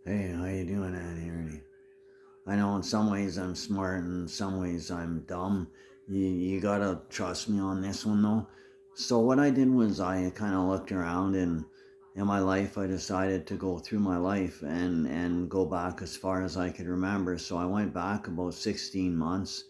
Hey, how you doing, Aunt Ernie? I know in some ways I'm smart and in some ways I'm dumb. You gotta trust me on this one though. So what I did was I kind of looked around and in my life I decided to go through my life and go back as far as I could remember. So I went back about 16 months.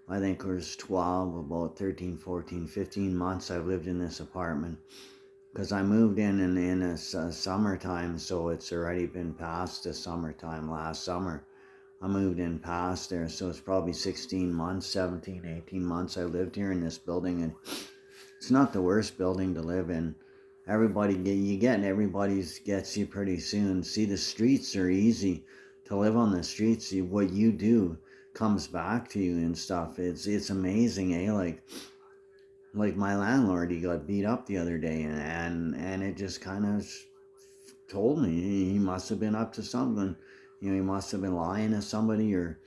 I think it was 12, about 13, 14, 15 months I've lived in this apartment because I moved in a summertime, so it's already been past the summertime last summer. I moved in past there, so it's probably 16 months, 17, 18 months I lived here in this building, and it's not the worst building to live in. Everybody's gets you pretty soon. See, the streets are easy to live on the streets. What you do comes back to you and stuff. It's amazing, eh? Like my landlord, he got beat up the other day, and it just kind of told me he must have been up to something. He must have been lying to somebody or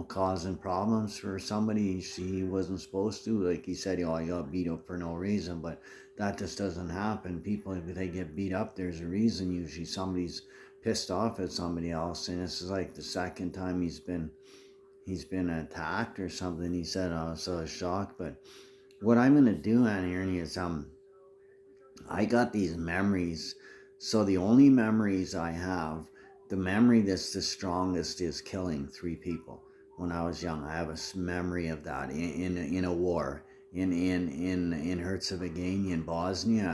causing problems for somebody he wasn't supposed to. Like he said, I got beat up for no reason, but that just doesn't happen. People, if they get beat up, there's a reason. Usually somebody's pissed off at somebody else, and this is like the second time he's been attacked or something. He said, so I was shocked. But what I'm gonna do, Aunt Ernie, is I got these memories. So the only memories I have, the memory that's the strongest is killing 3 people when I was young. I have a memory of that in a war in Herzegovina in Bosnia.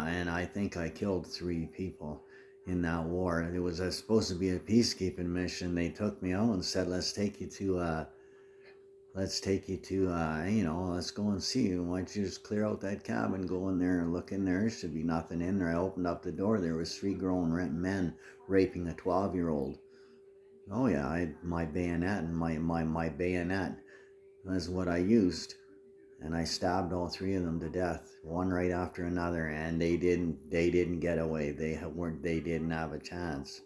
And I think I killed 3 people in that war. It was supposed to be a peacekeeping mission. They took me out and said, let's go and see. Why don't you just clear out that cabin, go in there and look in there? There should be nothing in there. I opened up the door. There was 3 grown men raping a 12-year-old. Oh yeah, I had my bayonet, and my bayonet was what I used. And I stabbed all 3 of them to death, one right after another, and they didn't get away. They didn't have a chance.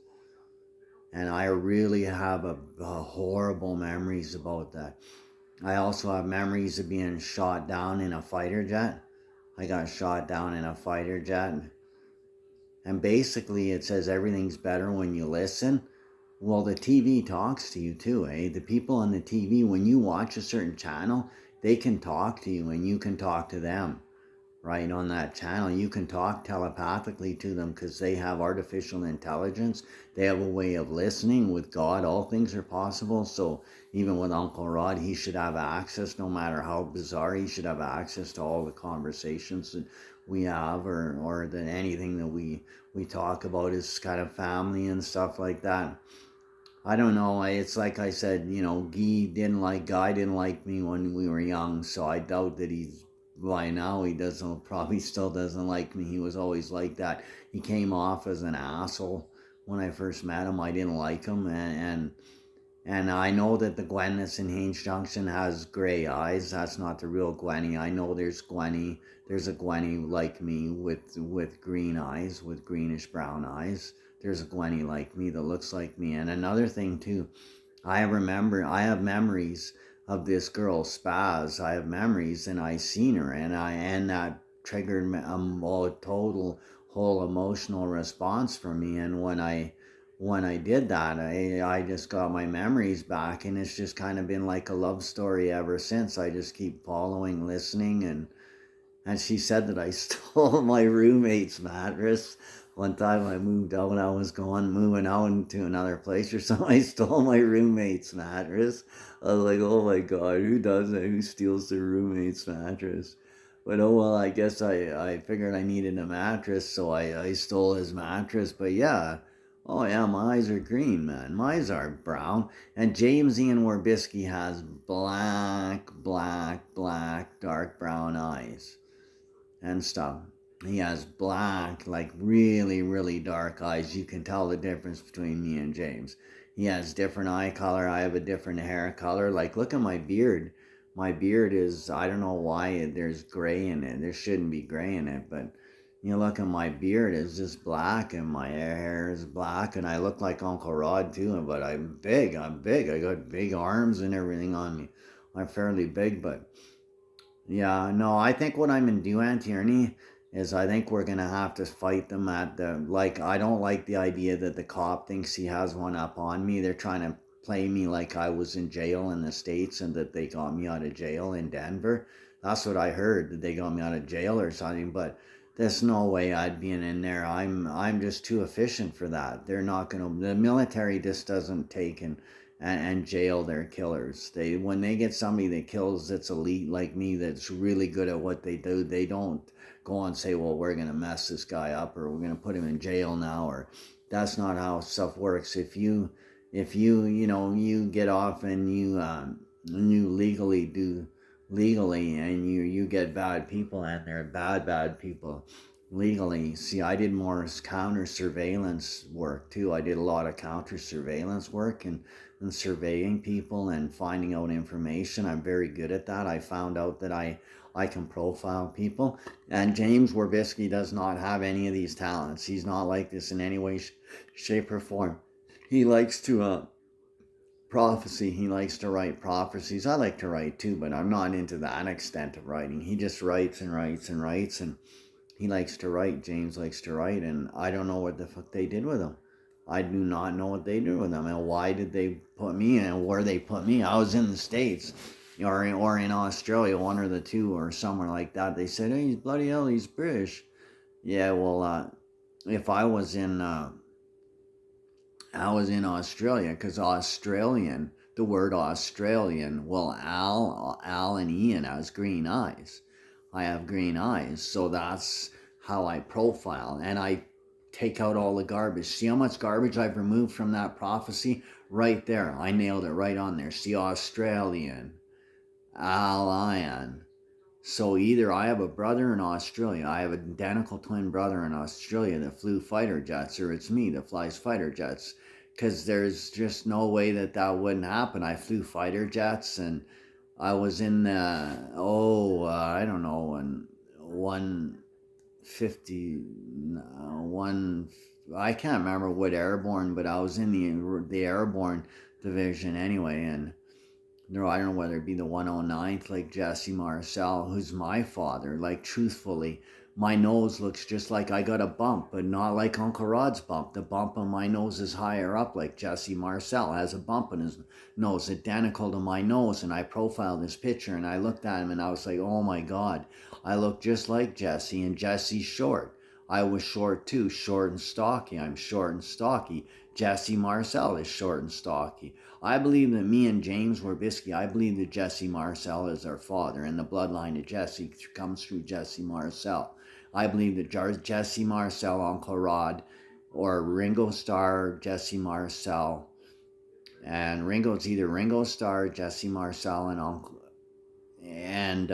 And I really have a horrible memories about that. I also have memories of being shot down in a fighter jet. I got shot down in a fighter jet. And basically, it says everything's better when you listen. Well, the TV talks to you too, eh? The people on the TV, when you watch a certain channel, they can talk to you and you can talk to them. Right on that channel, you can talk telepathically to them because they have artificial intelligence. They have a way of listening. With God, all things are possible. So even with Uncle Rod, he should have access, no matter how bizarre. He should have access to all the conversations that we have, or that anything that we talk about is kind of family and stuff like that. I don't know. It's like I said, Guy didn't like me when we were young, so I doubt that he's by now he doesn't probably still doesn't like me. He was always like that. He came off as an asshole when I first met him. I didn't like him, and I know that the Gwyneth in Haines Junction has gray eyes. That's not the real Gwenny. I know there's Gwenny. There's a Gwenny like me with green eyes, with greenish brown eyes. There's a Gwenny like me that looks like me. And another thing too, I have memories of this girl Spaz. I have memories, and I seen her, and that triggered a total whole emotional response for me. And when I did that, I just got my memories back, and it's just kind of been like a love story ever since. I just keep following, listening, and she said that I stole my roommate's mattress. One time I moved out, I was moving out into another place or something. I stole my roommate's mattress. I was like, oh my God, who does that? Who steals their roommate's mattress? But oh well, I guess I figured I needed a mattress, so I stole his mattress. But yeah, oh yeah, my eyes are green, man. My eyes are brown. And James Ian Warbisky has black, dark brown eyes and stuff. He has black, like really, really dark eyes. You can tell the difference between me and James. He has different eye color. I have a different hair color. Like, look at my beard. My beard is, I don't know why there's gray in it. There shouldn't be gray in it, but you look at my beard, it's just black, and my hair is black, and I look like Uncle Rod too, but I'm big. I got big arms and everything on me. I'm fairly big, but yeah, no, I think what I'm gonna do, Aunt Tierney, is I think we're gonna have to fight them at the, like, I don't like the idea that the cop thinks he has one up on me. They're trying to play me like I was in jail in the States and that they got me out of jail in Denver. That's what I heard, that they got me out of jail or something, but there's no way I'd be in there. I'm just too efficient for that. They're not gonna, the military just doesn't take and jail their killers. They, when they get somebody that kills that's elite like me, that's really good at what they do, they don't go and say, well, we're going to mess this guy up, or we're going to put him in jail now, or that's not how stuff works. If you you get off and you legally do legally, and you get bad people, and they're bad people legally. See, I did more counter surveillance work too. I did a lot of counter surveillance work and surveying people and finding out information. I'm very good at that. I found out that I can profile people. And James Werbisky does not have any of these talents. He's not like this in any way, shape, or form. He likes to prophecy. He likes to write prophecies. I like to write too, but I'm not into that extent of writing. He just writes and writes and writes, and he likes to write. James likes to write, and I don't know what the fuck they did with him. I do not know what they did with him, and why did they put me in, and where they put me. I was in the States, or in Australia, one or the two, or somewhere like that. They said, hey, he's bloody hell, he's British. Yeah, well, if I was in Australia, because Australian, the word Australian, well, Al and Ian has green eyes. I have green eyes, so that's how I profile, and I take out all the garbage. See how much garbage I've removed from that prophecy? Right there, I nailed it right on there. See, Australian, Al, Ian. So either I have a brother in Australia, I have an identical twin brother in Australia that flew fighter jets, or it's me that flies fighter jets, because there's just no way that wouldn't happen. I flew fighter jets, and I was in the, I don't know, and 150, I can't remember what airborne, but I was in the airborne division anyway, and no, I don't know whether it be the 109th, like Jesse Marcel, who's my father. Like, truthfully, my nose looks just like I got a bump, but not like Uncle Rod's bump. The bump on my nose is higher up, like Jesse Marcel has a bump on his nose, identical to my nose. And I profiled his picture, and I looked at him, and I was like, oh my God, I look just like Jesse, and Jesse's short. I was short too, short and stocky. I'm short and stocky. Jesse Marcel is short and stocky. I believe that me and James Werbisky, I believe that Jesse Marcel is our father, and the bloodline of Jesse comes through Jesse Marcel. I believe that Jesse Marcel, Uncle Rod, or Ringo Starr, Jesse Marcel, and Ringo's either Ringo Starr, Jesse Marcel, and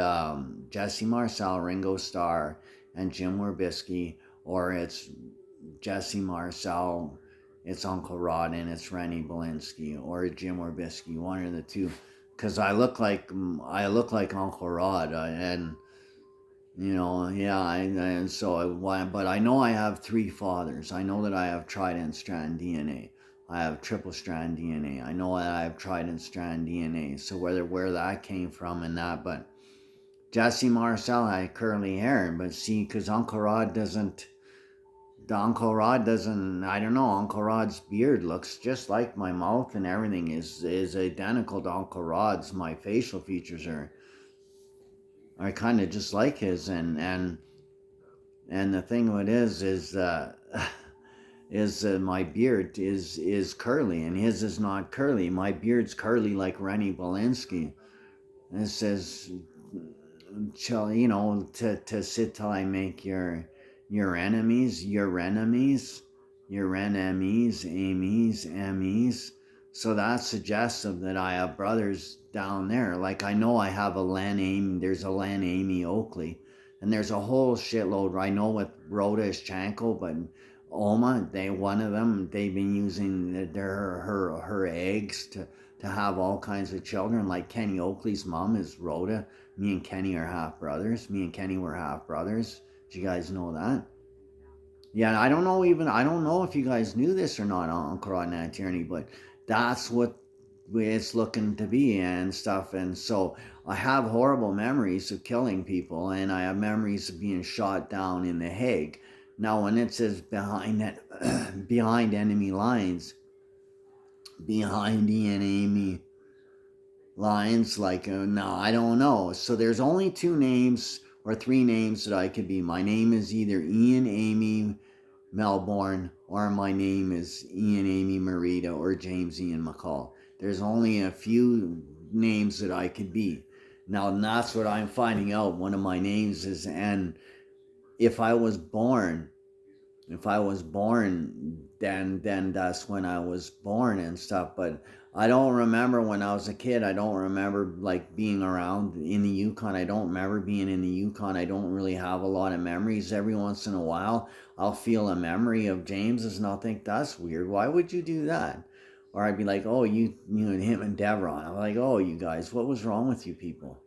Jesse Marcel, Ringo Starr, and Jim Werbisky, or it's Jesse Marcel, it's Uncle Rod, and it's Rennie Belinsky, or Jim Werbisky, one of the two. Because I look like Uncle Rod, and yeah, and so but I know I have three fathers. I know that I have trident strand DNA. I have triple strand DNA. I know that I have trident strand DNA. So where that came from and that, but Jesse Marcel had curly hair, but see, because Uncle Rod doesn't, I don't know, Uncle Rod's beard looks just like my mouth, and everything is identical to Uncle Rod's. My facial features are kind of just like his, and the thing of it is my beard is curly, and his is not curly. My beard's curly like Rennie Belinsky. And it says, to sit till I make your enemies, Amies. So that suggests that I have brothers down there. Like, I know I have there's a Len Amy Oakley, and there's a whole shitload. I know with Rhoda Ischanko, but Oma, one of them, they've been using her eggs to have all kinds of children. Like Kenny Oakley's mom is Rhoda. Me and Kenny are half brothers. Me and Kenny were half brothers. Did you guys know that? Yeah, I don't know if you guys knew this or not, Uncle Rod and Aunt Tierney, but that's what it's looking to be and stuff. And so I have horrible memories of killing people, and I have memories of being shot down in the Hague. Now, when it says behind that, behind enemy lines, behind enemy lines, like, no, I don't know. So there's only two names or three names that I could be. My name is either Ian Amy Melbourne, or my name is Ian Amy Marita, or James Ian McCall. There's only a few names that I could be. Now, and that's what I'm finding out. One of my names is, and if I was born, then that's when I was born and stuff. But I don't remember when I was a kid. I don't remember like being around in the Yukon. I don't remember being in the Yukon. I don't really have a lot of memories. Every once in a while I'll feel a memory of James's and I'll think, that's weird. Why would you do that? Or I'd be like, oh, you and him and Devron. I'm like, oh, you guys, what was wrong with you people?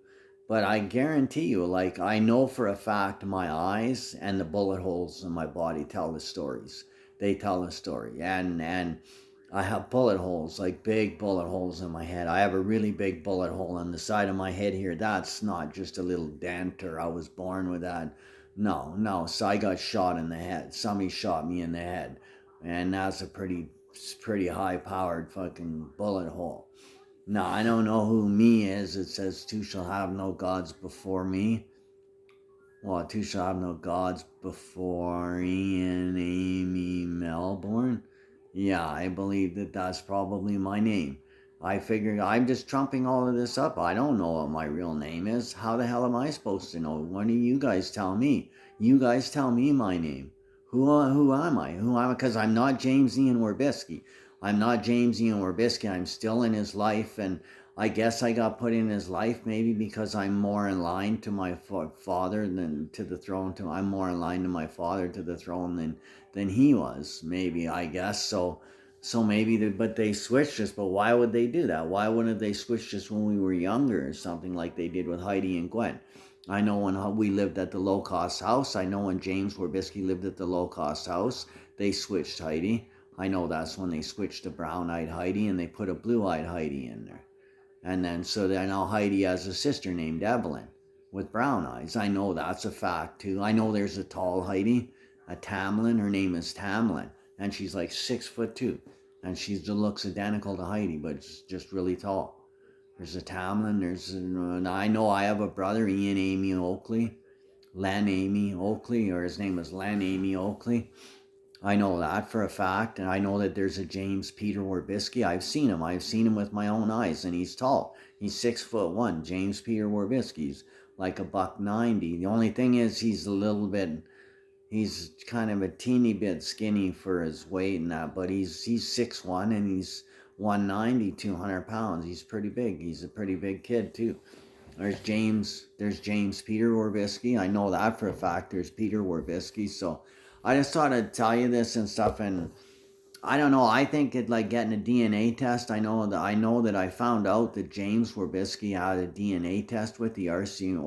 But I guarantee you, like, I know for a fact my eyes and the bullet holes in my body tell the stories. They tell the story. And I have bullet holes, like big bullet holes in my head. I have a really big bullet hole on the side of my head here. That's not just a little dent or I was born with that. No. So I got shot in the head. Somebody shot me in the head. And that's a pretty high powered fucking bullet hole. Now, I don't know who me is. It says, two shall have no gods before me. Well, two shall have no gods before Ian Amy Melbourne. Yeah, I believe that that's probably my name. I figured I'm just trumping all of this up. I don't know what my real name is. How the hell am I supposed to know? Why don't you guys tell me? You guys tell me my name. Who am I? Who am I? Because I'm not James Ian Werbisky. I'm not James Ian Werbisky. I'm still in his life, and I guess I got put in his life maybe because I'm more in line to my father than to the throne. I'm more in line to my father to the throne than he was. Maybe, I guess so. So maybe, but they switched us. But why would they do that? Why wouldn't they switch us when we were younger or something like they did with Heidi and Gwen? I know when we lived at the low cost house. I know when James Werbisky lived at the low cost house, they switched Heidi. I know that's when they switched to brown-eyed Heidi and they put a blue-eyed Heidi in there. And then, so then now Heidi has a sister named Evelyn with brown eyes. I know that's a fact too. I know there's a tall Heidi, a Tamlin. Her name is Tamlin. And she's like 6'2". And she looks identical to Heidi, but just really tall. There's a Tamlin. I know I have a brother, Ian Amy Oakley. Len Amy Oakley, or his name was Len Amy Oakley. I know that for a fact, and I know that there's a James Peter Werbisky. I've seen him with my own eyes, and he's tall. He's 6'1". James Peter Werbisky's like a $190. The only thing is he's he's kind of a teeny bit skinny for his weight and that, but he's 6'1" and he's 190, 200 pounds. He's pretty big. He's a pretty big kid too. There's James Peter Werbisky. I know that for a fact. There's Peter Werbisky, so I just thought I'd tell you this and stuff, and I don't know. I think it like getting a DNA test. I know that I found out that James Werbisky had a DNA test with the RC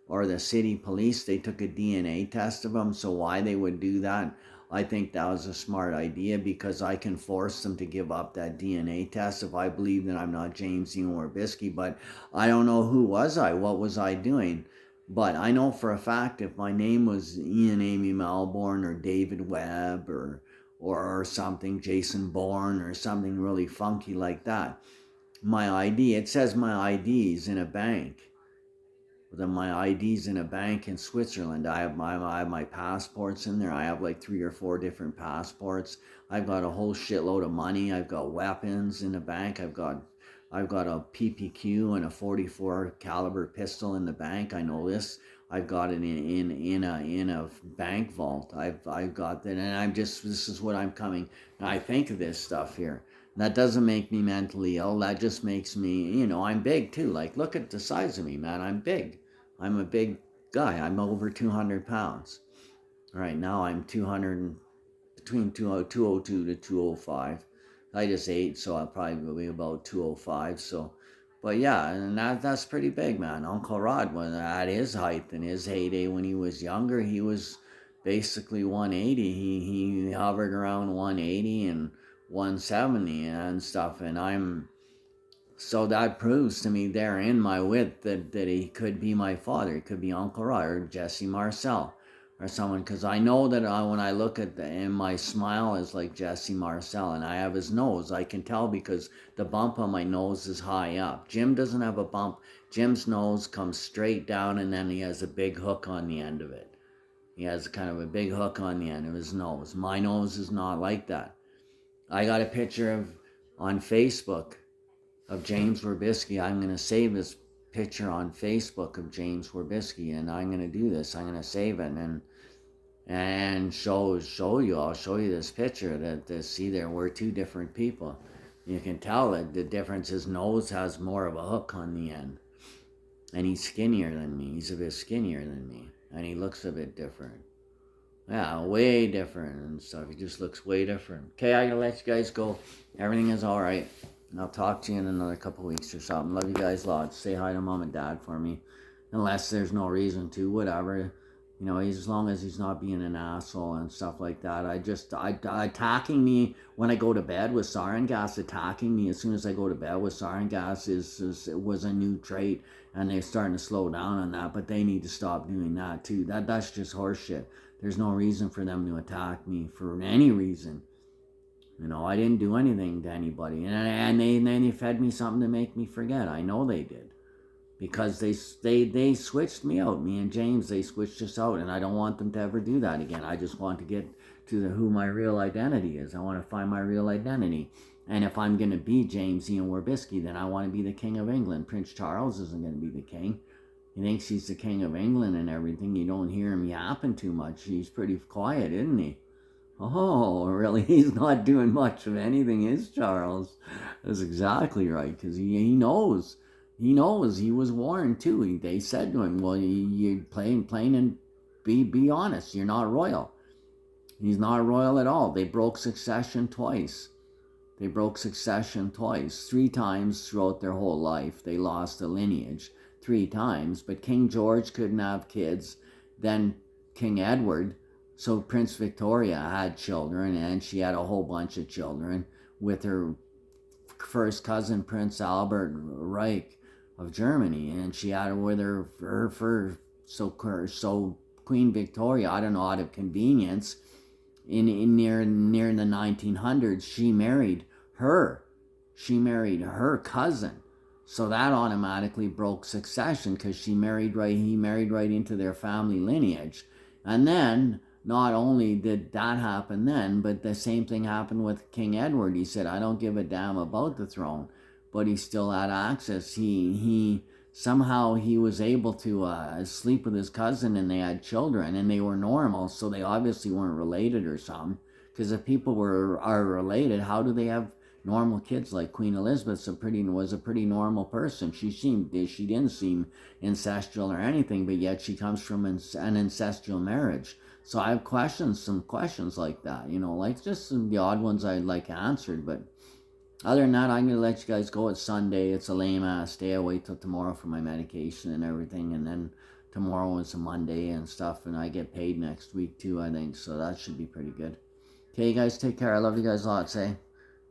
or the city police. They took a DNA test of him. So why they would do that, I think that was a smart idea, because I can force them to give up that DNA test if I believe that I'm not James Ian Werbisky. But I don't know who was I. What was I doing? But I know for a fact if my name was Ian Amy Melbourne or David Webb or something, Jason Bourne or something really funky like that, my ID, it says my ID's in a bank. My ID's in a bank in Switzerland. I have my passports in there. I have like 3 or 4 different passports. I've got a whole shitload of money. I've got weapons in the bank. I've got a PPQ and a 44 caliber pistol in the bank. I know this. I've got it in a bank vault. I've got that, and this is what I'm coming. I think of this stuff here. That doesn't make me mentally ill. That just makes me, I'm big too. Like, look at the size of me, man. I'm big. I'm a big guy. I'm over 200 pounds. Right now I'm between 202 to 205. I just ate, so I'll probably be about 205. So, but yeah, and that's pretty big, man. Uncle Rod, when at his height in his heyday when he was younger, he was basically 180. He hovered around 180 and 170 and stuff. And I'm So that proves to me there in my wit that he could be my father. He could be Uncle Rod or Jesse Marcel or someone. Because I know that when I look at and my smile is like Jesse Marcel, and I have his nose. I can tell because the bump on my nose is high up. Jim doesn't have a bump. Jim's nose comes straight down, and then he has a big hook on the end of it. He has kind of a big hook on the end of his nose. My nose is not like that. I got a picture of on Facebook of James Werbisky. I'm going to save this picture on Facebook of James Werbisky, and I'm going to do this. I'm going to save it and show you. I'll show you this picture that see there. We're two different people. You can tell that the difference. His nose has more of a hook on the end, and he's skinnier than me. He's a bit skinnier than me, and he looks a bit different. Yeah, way different and stuff. He just looks way different. Okay, I gotta let you guys go. Everything is all right. I'll talk to you in another couple weeks or something. Love you guys lots. Say hi to mom and dad for me. Unless there's no reason to, whatever. You know, as long as he's not being an asshole and stuff like that. Attacking me when I go to bed with sarin gas, attacking me as soon as I go to bed with sarin gas was a new trait, and they're starting to slow down on that, but they need to stop doing that too. That's just horseshit. There's no reason for them to attack me for any reason. You know, I didn't do anything to anybody. And they fed me something to make me forget. I know they did. Because they switched me out. Me and James, they switched us out. And I don't want them to ever do that again. I just want to get to who my real identity is. I want to find my real identity. And if I'm going to be James Ian Werbisky, then I want to be the King of England. Prince Charles isn't going to be the king. He thinks he's the King of England and everything. You don't hear him yapping too much. He's pretty quiet, isn't he? Oh, really? He's not doing much of anything, is Charles? That's exactly right, because he knows. He knows. He was warned, too. They said to him, well, you're playing and be honest. You're not royal. He's not royal at all. They broke succession twice. 3 times throughout their whole life. They lost the lineage 3 times. But King George couldn't have kids. Then King Edward. So Prince Victoria had children, and she had a whole bunch of children with her first cousin, Prince Albert Reich of Germany, and she had with her so Queen Victoria, I don't know, out of convenience, in near the 1900s, she married her cousin. So that automatically broke succession because he married right into their family lineage. And then not only did that happen then, but the same thing happened with King Edward. He said, I don't give a damn about the throne, but he still had access. He somehow he was able to sleep with his cousin, and they had children, and they were normal, so they obviously weren't related or something. Because if people are related, how do they have normal kids? Like Queen Elizabeth was a pretty normal person. She didn't seem incestual or anything, but yet she comes from an incestual marriage. So I have some questions like that, like just the odd ones I'd like answered. But other than that, I'm going to let you guys go. It's Sunday. It's a lame-ass day. I'll wait till tomorrow for my medication and everything. And then tomorrow is a Monday and stuff. And I get paid next week too, I think. So that should be pretty good. Okay, you guys take care. I love you guys lots, eh?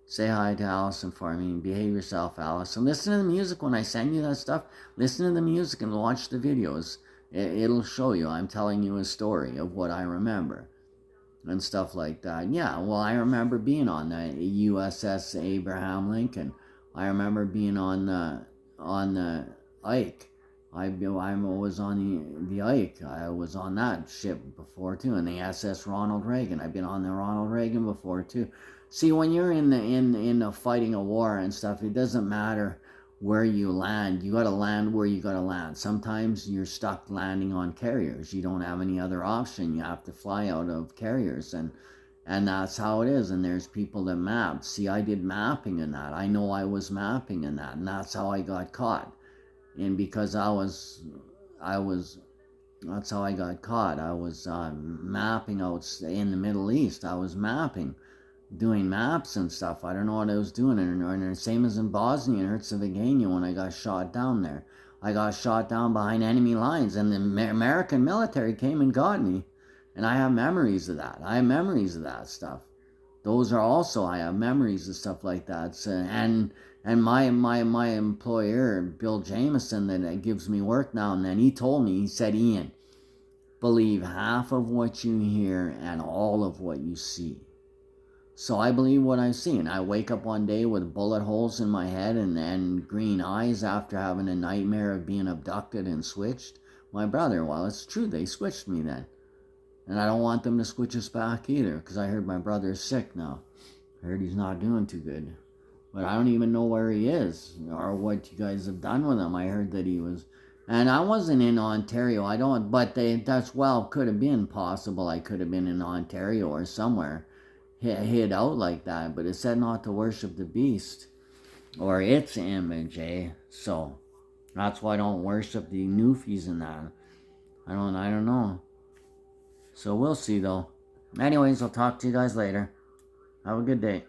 Say hi to Allison for me. Behave yourself, Alice. And listen to the music when I send you that stuff. Listen to the music and watch the videos. It'll show you. I'm telling you a story of what I remember and stuff like that. Yeah, well, I remember being on the USS Abraham Lincoln. I remember being on the Ike. I was on the Ike. I was on that ship before too, and the SS Ronald Reagan. I've been on the Ronald Reagan before too. See, when you're in the fighting a war and stuff, it doesn't matter where you land. You gotta land where you gotta land. Sometimes you're stuck landing on carriers. You don't have any other option. You have to fly out of carriers, and that's how it is. And there's people that map. See, I did mapping in that. I know I was mapping in that, and that's how I got caught. And because that's how I got caught. I was mapping out in the Middle East. I was mapping, doing maps and stuff. I don't know what I was doing. And same as in Bosnia and Herzegovina when I got shot down there. I got shot down behind enemy lines, and the American military came and got me. And I have memories of that. I have memories of that stuff. those are also, I have memories and stuff like that. So, and my employer, Bill Jameson, that gives me work now and then, he told me, he said, Ian, believe half of what you hear and all of what you see. So I believe what I've seen. I wake up one day with bullet holes in my head and green eyes after having a nightmare of being abducted and switched. My brother, well, it's true, they switched me then. And I don't want them to switch us back either, because I heard my brother's sick now. I heard he's not doing too good. But I don't even know where he is or what you guys have done with him. I heard that he was... And I wasn't in Ontario. I don't... But that's, well, could have been possible. I could have been in Ontario or somewhere. Hid out like that. But it said not to worship the beast. Or its image, eh? So, that's why I don't worship the Newfies and that. I don't know. So we'll see, though. Anyways, I'll talk to you guys later. Have a good day.